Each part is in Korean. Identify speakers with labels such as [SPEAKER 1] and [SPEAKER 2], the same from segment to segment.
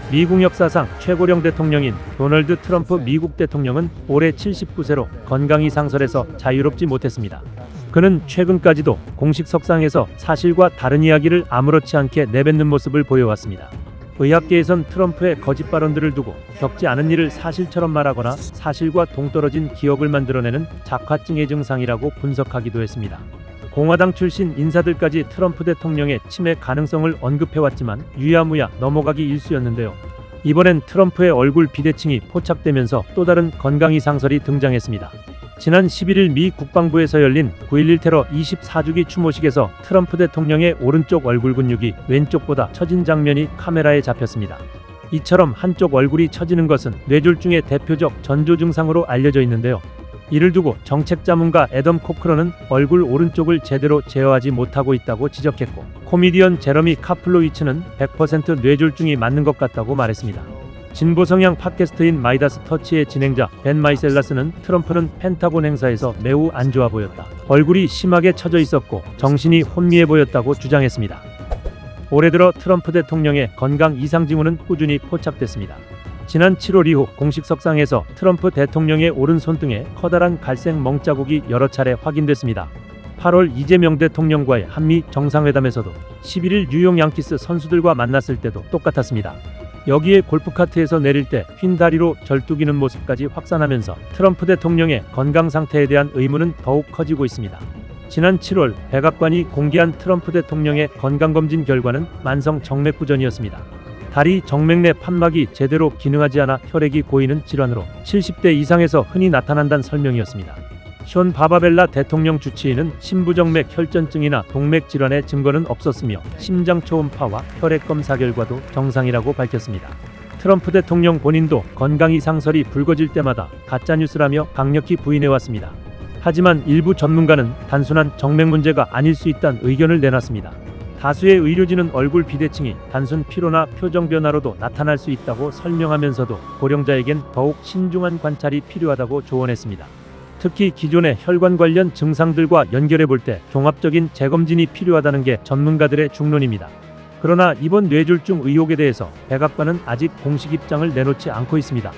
[SPEAKER 1] 미국 역사상 최고령 대통령인 도널드 트럼프 미국 대통령은 올해 79세로 건강이 상설해서 자유롭지 못했습니다. 그는 최근까지도 공식 석상에서 사실과 다른 이야기를 아무렇지 않게 내뱉는 모습을 보여왔습니다. 의학계에선 트럼프의 거짓 발언들을 두고 겪지 않은 일을 사실처럼 말하거나 사실과 동떨어진 기억을 만들어내는 작화증의 증상이라고 분석하기도 했습니다. 공화당 출신 인사들까지 트럼프 대통령의 치매 가능성을 언급해왔지만 유야무야 넘어가기 일쑤였는데요. 이번엔 트럼프의 얼굴 비대칭이 포착되면서 또 다른 건강 이상설이 등장했습니다. 지난 11일 미 국방부에서 열린 9.11 테러 24주기 추모식에서 트럼프 대통령의 오른쪽 얼굴 근육이 왼쪽보다 처진 장면이 카메라에 잡혔습니다. 이처럼 한쪽 얼굴이 처지는 것은 뇌졸중의 대표적 전조 증상으로 알려져 있는데요. 이를 두고 정책 자문가 애덤 코크런은 얼굴 오른쪽을 제대로 제어하지 못하고 있다고 지적했고, 코미디언 제러미 카플로위츠는 100% 뇌졸중이 맞는 것 같다고 말했습니다. 진보 성향 팟캐스트인 마이다스 터치의 진행자 벤 마이셀라스는 트럼프는 펜타곤 행사에서 매우 안 좋아 보였다, 얼굴이 심하게 처져 있었고 정신이 혼미해 보였다고 주장했습니다. 올해 들어 트럼프 대통령의 건강 이상 징후는 꾸준히 포착됐습니다. 지난 7월 이후 공식 석상에서 트럼프 대통령의 오른손 등에 커다란 갈색 멍자국이 여러 차례 확인됐습니다. 8월 이재명 대통령과의 한미 정상회담에서도 11일 뉴욕 양키스 선수들과 만났을 때도 똑같았습니다. 여기에 골프카트에서 내릴 때 휜 다리로 절뚝이는 모습까지 확산하면서 트럼프 대통령의 건강 상태에 대한 의문은 더욱 커지고 있습니다. 지난 7월 백악관이 공개한 트럼프 대통령의 건강검진 결과는 만성 정맥부전이었습니다. 다리 정맥 내 판막이 제대로 기능하지 않아 혈액이 고이는 질환으로 70대 이상에서 흔히 나타난다는 설명이었습니다. 숀 바바벨라 대통령 주치의는 심부정맥 혈전증이나 동맥 질환의 증거는 없었으며 심장 초음파와 혈액 검사 결과도 정상이라고 밝혔습니다. 트럼프 대통령 본인도 건강 이상설이 불거질 때마다 가짜뉴스라며 강력히 부인해왔습니다. 하지만 일부 전문가는 단순한 정맥 문제가 아닐 수 있다는 의견을 내놨습니다. 다수의 의료진은 얼굴 비대칭이 단순 피로나 표정 변화로도 나타날 수 있다고 설명하면서도 고령자에겐 더욱 신중한 관찰이 필요하다고 조언했습니다. 특히 기존의 혈관 관련 증상들과 연결해 볼 때 종합적인 재검진이 필요하다는 게 전문가들의 중론입니다. 그러나 이번 뇌졸중 의혹에 대해서 백악관은 아직 공식 입장을 내놓지 않고 있습니다.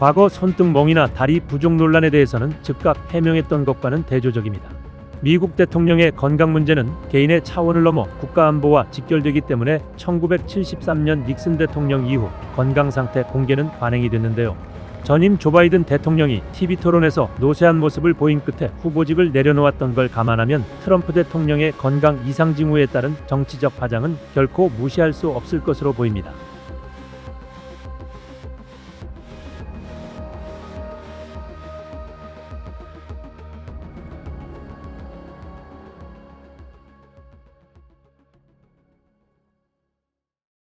[SPEAKER 1] 과거 손등멍이나 다리 부종 논란에 대해서는 즉각 해명했던 것과는 대조적입니다. 미국 대통령의 건강 문제는 개인의 차원을 넘어 국가안보와 직결되기 때문에 1973년 닉슨 대통령 이후 건강 상태 공개는 관행이 됐는데요. 전임 조 바이든 대통령이 TV 토론에서 노쇠한 모습을 보인 끝에 후보직을 내려놓았던 걸 감안하면 트럼프 대통령의 건강 이상 징후에 따른 정치적 파장은 결코 무시할 수 없을 것으로 보입니다.